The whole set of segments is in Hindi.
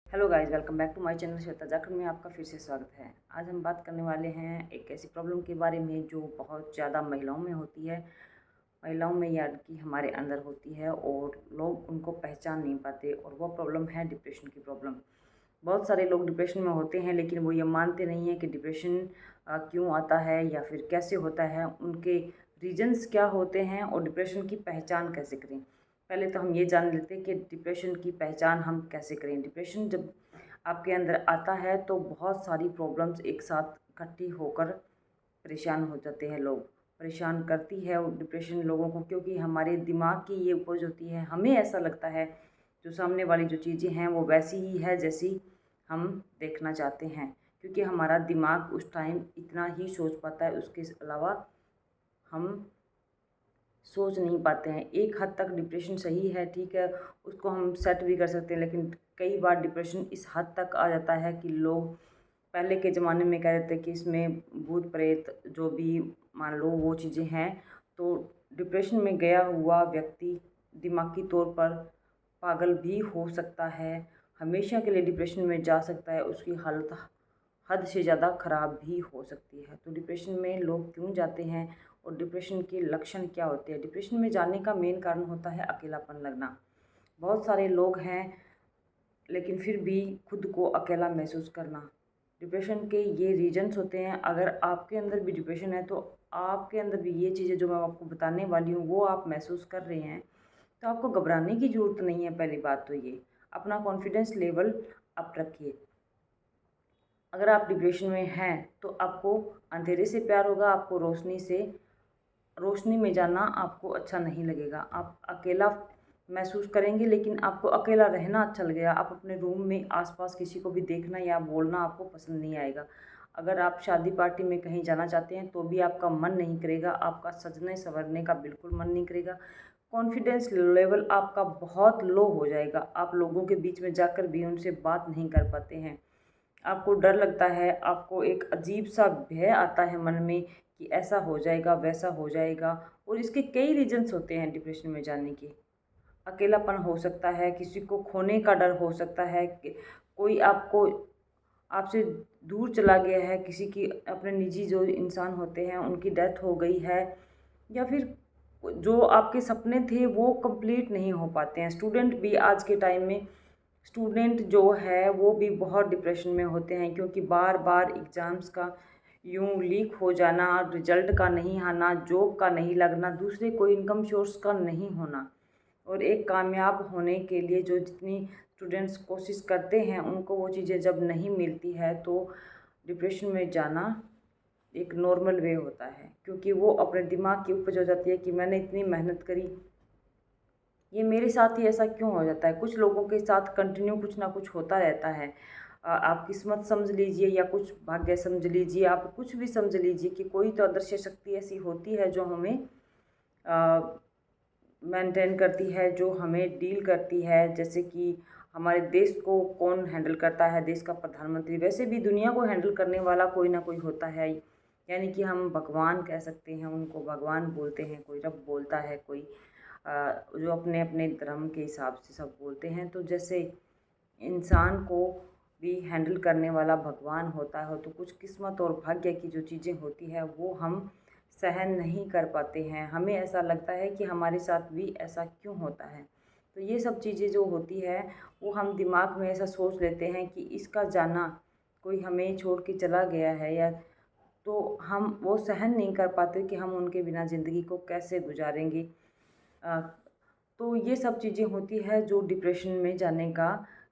Hello guys, welcome back to my channel Shweta Jakhar में आपका फिर से स्वागत है। आज हम बात करने वाले हैं एक ऐसी प्रॉब्लम के बारे में जो बहुत ज़्यादा महिलाओं में होती है। महिलाओं में यानी कि हमारे अंदर होती है और लोग उनको पहचान नहीं पाते, और वो प्रॉब्लम है डिप्रेशन की प्रॉब्लम। बहुत सारे लोग डिप्रेशन में होते हैं, लेकिन वो ये मानते नहीं हैं कि डिप्रेशन क्यों आता है या फिर कैसे होता है, उनके रीजंस क्या होते हैं और डिप्रेशन की पहचान कैसे करें। पहले तो हम ये जान लेते हैं कि डिप्रेशन की पहचान हम कैसे करें। डिप्रेशन जब आपके अंदर आता है तो बहुत सारी प्रॉब्लम्स एक साथ इकट्ठी होकर परेशान हो जाते हैं लोग। परेशान करती है वो डिप्रेशन लोगों को, क्योंकि हमारे दिमाग की ये उपज होती है। हमें ऐसा लगता है जो सामने वाली जो चीज़ें हैं वो वैसी ही है जैसी हम देखना चाहते हैं, क्योंकि हमारा दिमाग उस टाइम इतना ही सोच पाता है, उसके अलावा हम सोच नहीं पाते हैं। एक हद तक डिप्रेशन सही है, ठीक है, उसको हम सेट भी कर सकते हैं, लेकिन कई बार डिप्रेशन इस हद तक आ जाता है कि लोग पहले के ज़माने में कह देते कि इसमें भूत प्रेत जो भी मान लो वो चीज़ें हैं। तो डिप्रेशन में गया हुआ व्यक्ति दिमागी तौर पर पागल भी हो सकता है, हमेशा के लिए डिप्रेशन में जा सकता है, उसकी हालत हद से ज़्यादा ख़राब भी हो सकती है। तो डिप्रेशन में लोग क्यों जाते हैं और डिप्रेशन के लक्षण क्या होते हैं? डिप्रेशन में जाने का मेन कारण होता है अकेलापन लगना। बहुत सारे लोग हैं लेकिन फिर भी खुद को अकेला महसूस करना। डिप्रेशन के ये रीजन्स होते हैं। अगर आपके अंदर भी डिप्रेशन है तो आपके अंदर भी ये चीज़ें जो मैं आपको बताने वाली हूँ वो आप महसूस कर रहे हैं, तो आपको घबराने की ज़रूरत नहीं है। पहली बात तो ये, अपना कॉन्फिडेंस लेवल अप रखिए। अगर आप डिप्रेशन में हैं तो आपको अंधेरे से प्यार होगा, आपको रोशनी में जाना आपको अच्छा नहीं लगेगा। आप अकेला महसूस करेंगे, लेकिन आपको अकेला रहना अच्छा लगेगा। आप अपने रूम में आसपास किसी को भी देखना या बोलना आपको पसंद नहीं आएगा। अगर आप शादी पार्टी में कहीं जाना चाहते हैं तो भी आपका मन नहीं करेगा, आपका सजने संवरने का बिल्कुल मन नहीं करेगा। कॉन्फिडेंस लेवल आपका बहुत लो हो जाएगा। आप लोगों के बीच में जाकर भी उनसे बात नहीं कर पाते हैं। आपको डर लगता है, आपको एक अजीब सा भय आता है मन में कि ऐसा हो जाएगा, वैसा हो जाएगा। और इसके कई रीजंस होते हैं डिप्रेशन में जाने के। अकेलापन हो सकता है, किसी को खोने का डर हो सकता है, कि कोई आपसे दूर चला गया है, किसी की अपने निजी जो इंसान होते हैं उनकी डेथ हो गई है, या फिर जो आपके सपने थे वो कंप्लीट नहीं हो पाते हैं। स्टूडेंट भी आज के टाइम में स्टूडेंट जो है वो भी बहुत डिप्रेशन में होते हैं, क्योंकि बार बार एग्ज़ाम्स का यूं लीक हो जाना, रिजल्ट का नहीं आना, जॉब का नहीं लगना, दूसरे कोई इनकम सोर्स का नहीं होना, और एक कामयाब होने के लिए जो जितनी स्टूडेंट्स कोशिश करते हैं उनको वो चीज़ें जब नहीं मिलती है तो डिप्रेशन में जाना एक नॉर्मल वे होता है, क्योंकि वो अपने दिमाग की उपज हो जाती है कि मैंने इतनी मेहनत करी, ये मेरे साथ ही ऐसा क्यों हो जाता है। कुछ लोगों के साथ कंटिन्यू कुछ ना कुछ होता रहता है। आप किस्मत समझ लीजिए या कुछ भाग्य समझ लीजिए, आप कुछ भी समझ लीजिए कि कोई तो अदृश्य शक्ति ऐसी होती है जो हमें मेंटेन करती है, जो हमें डील करती है। जैसे कि हमारे देश को कौन हैंडल करता है, देश का प्रधानमंत्री, वैसे भी दुनिया को हैंडल करने वाला कोई ना कोई होता है। यानी कि हम भगवान कह सकते हैं, उनको भगवान बोलते हैं, कोई रब बोलता है, कोई जो अपने अपने धर्म के हिसाब से सब बोलते हैं। तो जैसे इंसान को भी हैंडल करने वाला भगवान होता है, तो कुछ किस्मत और भाग्य की जो चीज़ें होती है वो हम सहन नहीं कर पाते हैं। हमें ऐसा लगता है कि हमारे साथ भी ऐसा क्यों होता है। तो ये सब चीज़ें जो होती है वो हम दिमाग में ऐसा सोच लेते हैं कि इसका जाना, कोई हमें छोड़ के चला गया है, या तो हम वो सहन नहीं कर पाते कि हम उनके बिना ज़िंदगी को कैसे गुजारेंगे। अ, तो ये सब चीज़ें होती है जो डिप्रेशन में जाने का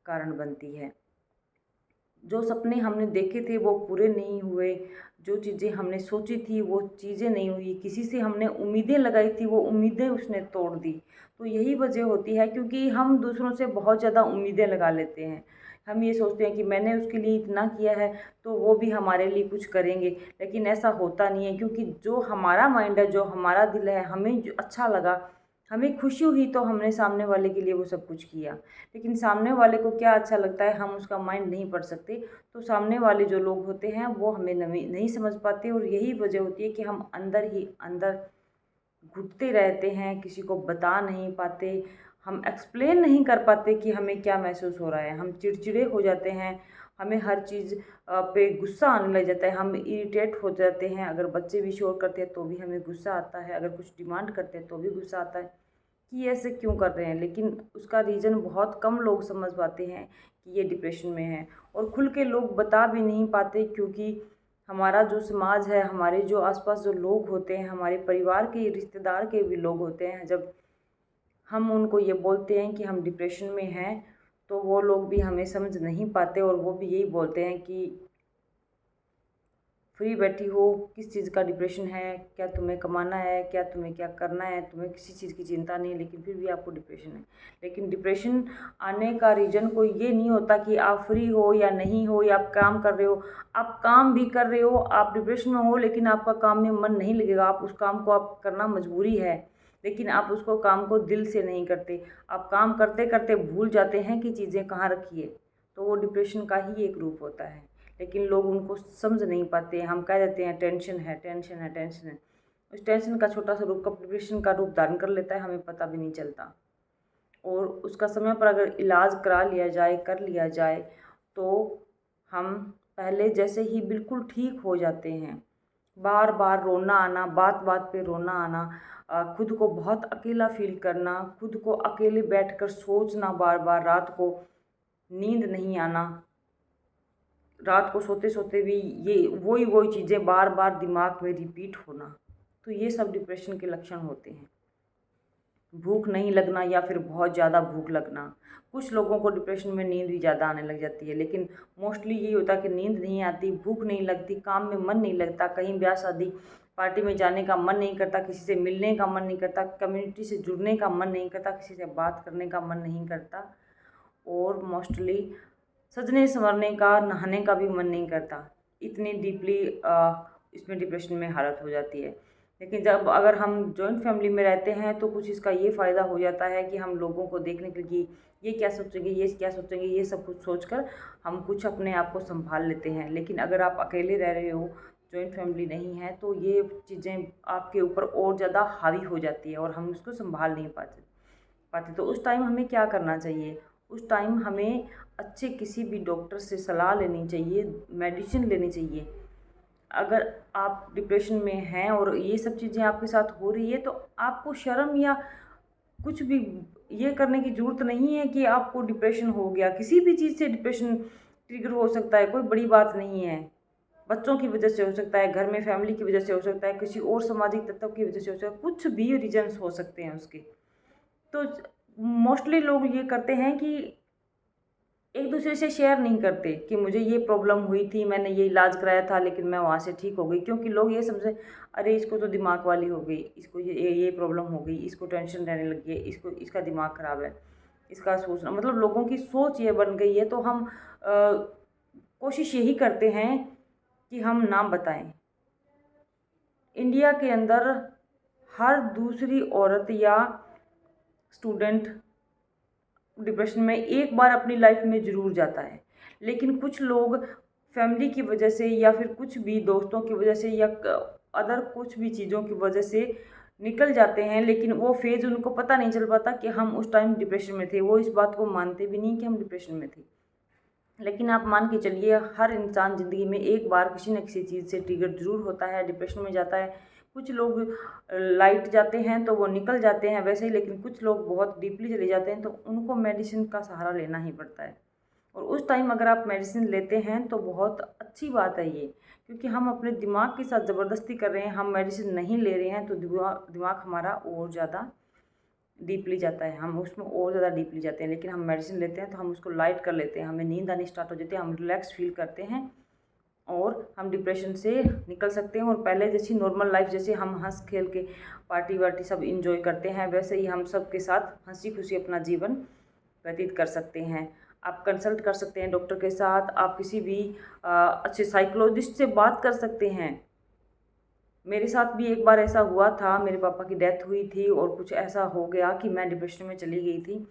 कारण बनती है। जो सपने हमने देखे थे वो पूरे नहीं हुए, जो चीज़ें हमने सोची थी वो चीज़ें नहीं हुई, किसी से हमने उम्मीदें लगाई थी वो उम्मीदें उसने तोड़ दी। तो यही वजह होती है, क्योंकि हम दूसरों से बहुत ज़्यादा उम्मीदें लगा लेते हैं। हम ये सोचते हैं कि मैंने उसके लिए इतना किया है तो वो भी हमारे लिए कुछ करेंगे, लेकिन ऐसा होता नहीं है। क्योंकि जो हमारा माइंड है, जो हमारा दिल है, हमें जो अच्छा लगा, हमें खुशी हुई, तो हमने सामने वाले के लिए वो सब कुछ किया। लेकिन सामने वाले को क्या अच्छा लगता है हम उसका माइंड नहीं पढ़ सकते। तो सामने वाले जो लोग होते हैं वो हमें नहीं समझ पाते, और यही वजह होती है कि हम अंदर ही अंदर घुटते रहते हैं, किसी को बता नहीं पाते। हम एक्सप्लेन नहीं कर पाते कि हमें क्या महसूस हो रहा है। हम चिड़चिड़े हो जाते हैं, हमें हर चीज़ पे गुस्सा आने लग जाता है, हम इरिटेट हो जाते हैं। अगर बच्चे भी शोर करते हैं तो भी हमें गुस्सा आता है, अगर कुछ डिमांड करते हैं तो भी गुस्सा आता है कि ऐसे क्यों कर रहे हैं। लेकिन उसका रीज़न बहुत कम लोग समझ पाते हैं कि ये डिप्रेशन में है, और खुल के लोग बता भी नहीं पाते, क्योंकि हमारा जो समाज है, हमारे जो आसपास जो लोग होते हैं, हमारे परिवार के रिश्तेदार के भी लोग होते हैं, जब हम उनको ये बोलते हैं कि हम डिप्रेशन में हैं, तो वो लोग भी हमें समझ नहीं पाते, और वो भी यही बोलते हैं कि फ्री बैठी हो, किस चीज़ का डिप्रेशन है, क्या तुम्हें कमाना है, क्या तुम्हें क्या करना है, तुम्हें किसी चीज़ की चिंता नहीं है, लेकिन फिर भी आपको डिप्रेशन है। लेकिन डिप्रेशन आने का रीज़न कोई ये नहीं होता कि आप फ्री हो या नहीं हो, या आप काम कर रहे हो। आप काम भी कर रहे हो, आप डिप्रेशन में हो, लेकिन आपका काम में मन नहीं लगेगा, आप उस काम को आप करना मजबूरी है, लेकिन आप उसको काम को दिल से नहीं करते। आप काम करते करते भूल जाते हैं कि चीज़ें कहाँ रखी है, तो वो डिप्रेशन का ही एक रूप होता है। लेकिन लोग उनको समझ नहीं पाते। हम कह देते हैं टेंशन है, टेंशन है, टेंशन है। उस टेंशन का छोटा सा रूप डिप्रेशन का रूप धारण कर लेता है, हमें पता भी नहीं चलता। और उसका समय पर अगर इलाज करा लिया जाए, कर लिया जाए, तो हम पहले जैसे ही बिल्कुल ठीक हो जाते हैं। बार बार रोना आना, बात बात पे रोना आना, खुद को बहुत अकेला फील करना, खुद को अकेले बैठकर सोचना, बार बार रात को नींद नहीं आना, रात को सोते सोते भी ये वही चीज़ें बार बार दिमाग में रिपीट होना, तो ये सब डिप्रेशन के लक्षण होते हैं। भूख नहीं लगना या फिर बहुत ज़्यादा भूख लगना। कुछ लोगों को डिप्रेशन में नींद भी ज़्यादा आने लग जाती है, लेकिन मोस्टली यही होता है कि नींद नहीं आती, भूख नहीं लगती, काम में मन नहीं लगता, कहीं ब्याह शादी पार्टी में जाने का मन नहीं करता, किसी से मिलने का मन नहीं करता, कम्युनिटी से जुड़ने का मन नहीं करता, किसी से बात करने का मन नहीं करता, और मोस्टली सजने संवरने का, नहाने का भी मन नहीं करता। इतनी डीपली इसमें डिप्रेशन में हालत हो जाती है। लेकिन जब अगर हम जॉइंट फैमिली में रहते हैं तो कुछ इसका ये फ़ायदा हो जाता है कि हम लोगों को देखने के लिए ये क्या सोचेंगे, ये क्या सोचेंगे, ये सब कुछ सोचकर हम कुछ अपने आप को संभाल लेते हैं। लेकिन अगर आप अकेले रह रहे हो, जॉइंट फैमिली नहीं है, तो ये चीज़ें आपके ऊपर और ज़्यादा हावी हो जाती है और हम उसको संभाल नहीं पाते। तो उस टाइम हमें क्या करना चाहिए? उस टाइम हमें अच्छे किसी भी डॉक्टर से सलाह लेनी चाहिए, मेडिसिन लेनी चाहिए। अगर आप डिप्रेशन में हैं और ये सब चीज़ें आपके साथ हो रही है, तो आपको शर्म या कुछ भी ये करने की ज़रूरत नहीं है कि आपको डिप्रेशन हो गया। किसी भी चीज़ से डिप्रेशन ट्रिगर हो सकता है, कोई बड़ी बात नहीं है। बच्चों की वजह से हो सकता है, घर में फैमिली की वजह से हो सकता है, किसी और सामाजिक तत्व की वजह से हो सकता है, कुछ भी रीज़न्स हो सकते हैं उसके। तो मोस्टली लोग ये करते हैं कि एक दूसरे से शेयर नहीं करते कि मुझे ये प्रॉब्लम हुई थी, मैंने ये इलाज कराया था, लेकिन मैं वहाँ से ठीक हो गई, क्योंकि लोग ये समझे अरे इसको तो दिमाग वाली हो गई, इसको ये प्रॉब्लम हो गई, इसको टेंशन रहने लगी है, इसको इसका दिमाग ख़राब है, इसका सोचना, मतलब लोगों की सोच ये बन गई है। तो हम कोशिश यही करते हैं कि हम ना बताएं। इंडिया के अंदर हर दूसरी औरत या स्टूडेंट डिप्रेशन में एक बार अपनी लाइफ में ज़रूर जाता है। लेकिन कुछ लोग फैमिली की वजह से या फिर कुछ भी दोस्तों की वजह से या अदर कुछ भी चीज़ों की वजह से निकल जाते हैं, लेकिन वो फेज़ उनको पता नहीं चल पाता कि हम उस टाइम डिप्रेशन में थे। वो इस बात को मानते भी नहीं कि हम डिप्रेशन में थे। लेकिन आप मान के चलिए, हर इंसान ज़िंदगी में एक बार किसी न किसी चीज़ से ट्रिगर ज़रूर होता है, डिप्रेशन में जाता है। कुछ लोग लाइट जाते हैं तो वो निकल जाते हैं वैसे ही, लेकिन कुछ लोग बहुत डीपली चले जाते हैं तो उनको मेडिसिन का सहारा लेना ही पड़ता है। और उस टाइम अगर आप मेडिसिन लेते हैं तो बहुत अच्छी बात है ये, क्योंकि हम अपने दिमाग के साथ ज़बरदस्ती कर रहे हैं। हम मेडिसिन नहीं ले रहे हैं तो दिमाग हमारा और ज़्यादा डीपली जाता है, हम उसमें और ज़्यादा डीपली जाते हैं। लेकिन हम मेडिसिन लेते हैं तो हम उसको लाइट कर लेते हैं, हमें नींद आनी स्टार्ट हो जाती है, हम रिलैक्स फील करते हैं और हम डिप्रेशन से निकल सकते हैं। और पहले जैसी नॉर्मल लाइफ, जैसे हम हंस खेल के पार्टी वार्टी सब इंजॉय करते हैं, वैसे ही हम सब के साथ हंसी खुशी अपना जीवन व्यतीत कर सकते हैं। आप कंसल्ट कर सकते हैं डॉक्टर के साथ, आप किसी भी अच्छे साइकोलॉजिस्ट से बात कर सकते हैं। मेरे साथ भी एक बार ऐसा हुआ था, मेरे पापा की डेथ हुई थी और कुछ ऐसा हो गया कि मैं डिप्रेशन में चली गई थी।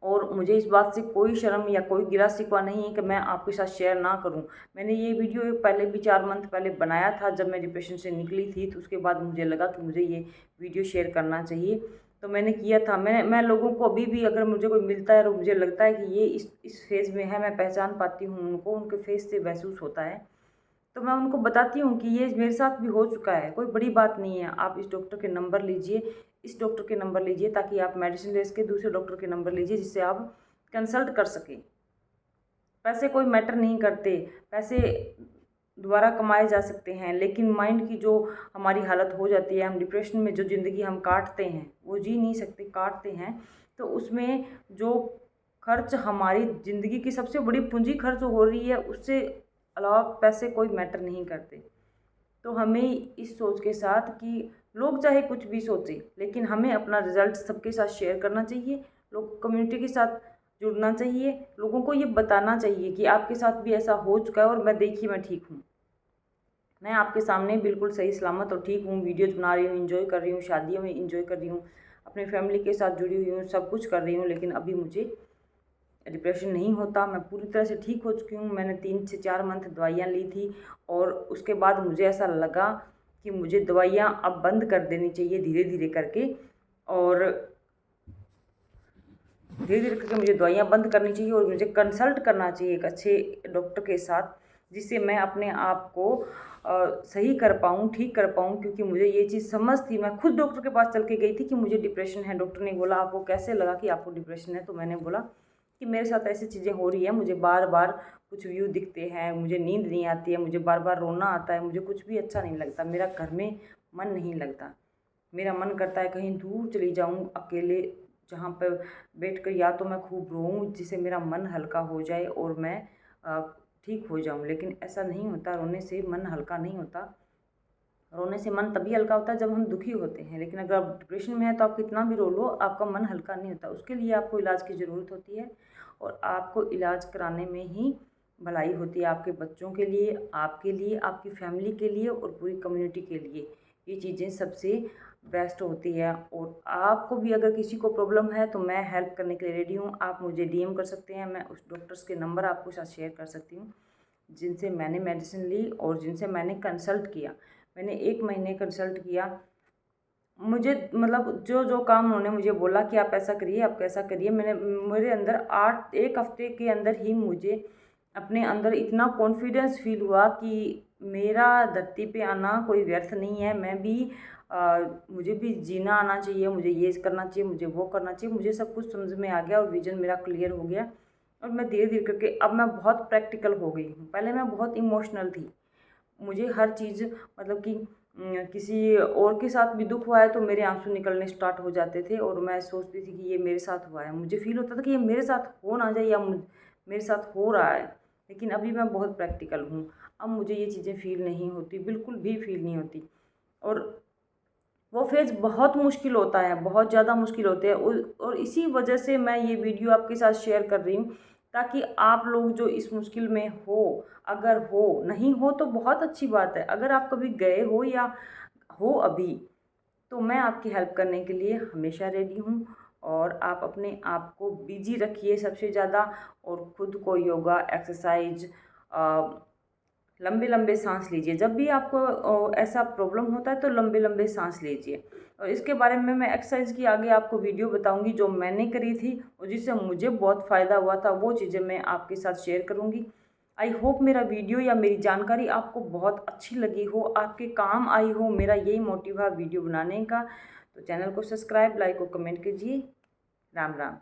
और मुझे इस बात से कोई शर्म या कोई गिला शिकवा नहीं है कि मैं आपके साथ शेयर ना करूं। मैंने ये वीडियो पहले भी 4 मंथ पहले बनाया था, जब मैं डिप्रेशन से निकली थी, तो उसके बाद मुझे लगा कि मुझे ये वीडियो शेयर करना चाहिए, तो मैंने किया था। मैं लोगों को अभी भी अगर मुझे कोई मिलता है और मुझे लगता है कि ये इस फेज़ में है, मैं पहचान पाती हूँ उनको, उनके फेस से महसूस होता है, तो मैं उनको बताती हूँ कि ये मेरे साथ भी हो चुका है, कोई बड़ी बात नहीं है। आप इस डॉक्टर के नंबर लीजिए, इस डॉक्टर के नंबर लीजिए, ताकि आप मेडिसिन ले सके, दूसरे डॉक्टर के नंबर लीजिए जिससे आप कंसल्ट कर सकें। पैसे कोई मैटर नहीं करते, पैसे दोबारा कमाए जा सकते हैं, लेकिन माइंड की जो हमारी हालत हो जाती है, हम डिप्रेशन में जो ज़िंदगी हम काटते हैं, वो जी नहीं सकते, काटते हैं, तो उसमें जो खर्च हमारी ज़िंदगी की सबसे बड़ी पूंजी खर्च हो रही है, उससे अलावा पैसे कोई मैटर नहीं करते। तो हमें इस सोच के साथ कि लोग चाहे कुछ भी सोचें, लेकिन हमें अपना रिज़ल्ट सबके साथ शेयर करना चाहिए, लोग कम्युनिटी के साथ जुड़ना चाहिए, लोगों को ये बताना चाहिए कि आपके साथ भी ऐसा हो चुका है और मैं देखिए मैं ठीक हूँ। मैं आपके सामने बिल्कुल सही सलामत और ठीक हूँ, वीडियोज़ बना रही हूँ, एंजॉय कर रही हूँ, शादियों में एंजॉय कर रही हूँ, अपनी फैमिली के साथ जुड़ी हुई हूँ, सब कुछ कर रही हूँ, लेकिन अभी मुझे डिप्रेशन नहीं होता। मैं पूरी तरह से ठीक हो चुकी हूँ। मैंने 3 से 4 मंथ दवाइयाँ ली थी और उसके बाद मुझे ऐसा लगा कि मुझे दवाइयाँ अब बंद कर देनी चाहिए धीरे-धीरे करके, और धीरे-धीरे करके मुझे दवाइयाँ बंद करनी चाहिए और मुझे कंसल्ट करना चाहिए एक अच्छे डॉक्टर के साथ, जिससे मैं अपने आप को सही कर पाऊँ, ठीक कर पाऊँ, क्योंकि मुझे ये चीज़ समझ थी। मैं खुद डॉक्टर के पास चल के गई थी कि मुझे डिप्रेशन है। डॉक्टर ने बोला, आपको कैसे लगा कि आपको डिप्रेशन है? तो मैंने बोला कि मेरे साथ ऐसी चीज़ें हो रही हैं, मुझे बार-बार कुछ व्यू दिखते हैं, मुझे नींद नहीं आती है, मुझे बार-बार रोना आता है, मुझे कुछ भी अच्छा नहीं लगता, मेरा घर में मन नहीं लगता। मेरा मन करता है कहीं दूर चली जाऊँ अकेले, जहाँ पे बैठकर या तो मैं खूब रोऊँ जिससे मेरा मन हल्का हो जाए और मैं अ, ठीक हो जाऊँ। लेकिन ऐसा नहीं होता, रोने से मन हल्का नहीं होता। रोने से मन तभी हल्का होता है जब हम दुखी होते हैं, लेकिन अगर आप डिप्रेशन में हैं तो आप कितना भी रो लो, आपका मन हल्का नहीं होता। उसके लिए आपको इलाज की ज़रूरत होती है और आपको इलाज कराने में ही भलाई होती है, आपके बच्चों के लिए, आपके लिए, आपकी फैमिली के लिए और पूरी कम्युनिटी के लिए। ये चीज़ें सबसे बेस्ट होती है। और आपको भी अगर किसी को प्रॉब्लम है तो मैं हेल्प करने के लिए रेडी हूँ। आप मुझे डीएम कर सकते हैं, मैं उस डॉक्टर्स के नंबर आपको साथ शेयर कर सकती हूँ जिनसे मैंने मेडिसिन ली और जिनसे मैंने कंसल्ट किया। मैंने 1 महीने कंसल्ट किया। मुझे मतलब जो काम उन्होंने मुझे बोला कि आप ऐसा करिए, आप कैसा करिए, मेरे अंदर 1 हफ्ते के अंदर ही मुझे अपने अंदर इतना कॉन्फिडेंस फ़ील हुआ कि मेरा धरती पे आना कोई व्यर्थ नहीं है। मैं भी मुझे भी जीना आना चाहिए, मुझे ये करना चाहिए, मुझे वो करना चाहिए। मुझे सब कुछ समझ में आ गया और विज़न मेरा क्लियर हो गया और मैं धीरे-धीरे करके अब मैं बहुत प्रैक्टिकल हो गई हूँ। पहले मैं बहुत इमोशनल थी। मुझे हर चीज़ मतलब कि किसी और के साथ भी दुःख हुआ है तो मेरे आँसू निकलने स्टार्ट हो जाते थे और मैं सोचती थी कि ये मेरे साथ हुआ है। मुझे फ़ील होता था कि ये मेरे साथ हो ना जाए या मेरे साथ हो रहा है। लेकिन अभी मैं बहुत प्रैक्टिकल हूँ। अब मुझे ये चीज़ें फ़ील नहीं होती, बिल्कुल भी फ़ील नहीं होती। और वो फ़ेज़ बहुत मुश्किल होता है, बहुत ज़्यादा मुश्किल होते हैं और इसी वजह से मैं ये वीडियो आपके साथ शेयर कर रही हूँ, ताकि आप लोग जो इस मुश्किल में हो, अगर हो, नहीं हो तो बहुत अच्छी बात है। अगर आप कभी गए हो या हो अभी, तो मैं आपकी हेल्प करने के लिए हमेशा रेडी हूँ। और आप अपने आप को बिज़ी रखिए सबसे ज़्यादा और खुद को योगा, एक्सरसाइज़, लंबे-लंबे साँस लीजिए। जब भी आपको ऐसा प्रॉब्लम होता है तो लंबे-लंबे साँस लीजिए। और इसके बारे में मैं एक्सरसाइज़ की आगे आपको वीडियो बताऊँगी जो मैंने करी थी और जिससे मुझे बहुत फ़ायदा हुआ था, वो चीज़ें मैं आपके साथ शेयर करूँगी। आई होप मेरा वीडियो या मेरी जानकारी आपको बहुत अच्छी लगी हो, आपके काम आई हो। मेरा यही मोटिव है वीडियो बनाने का। तो चैनल को सब्सक्राइब, लाइक और कमेंट कीजिए। राम राम।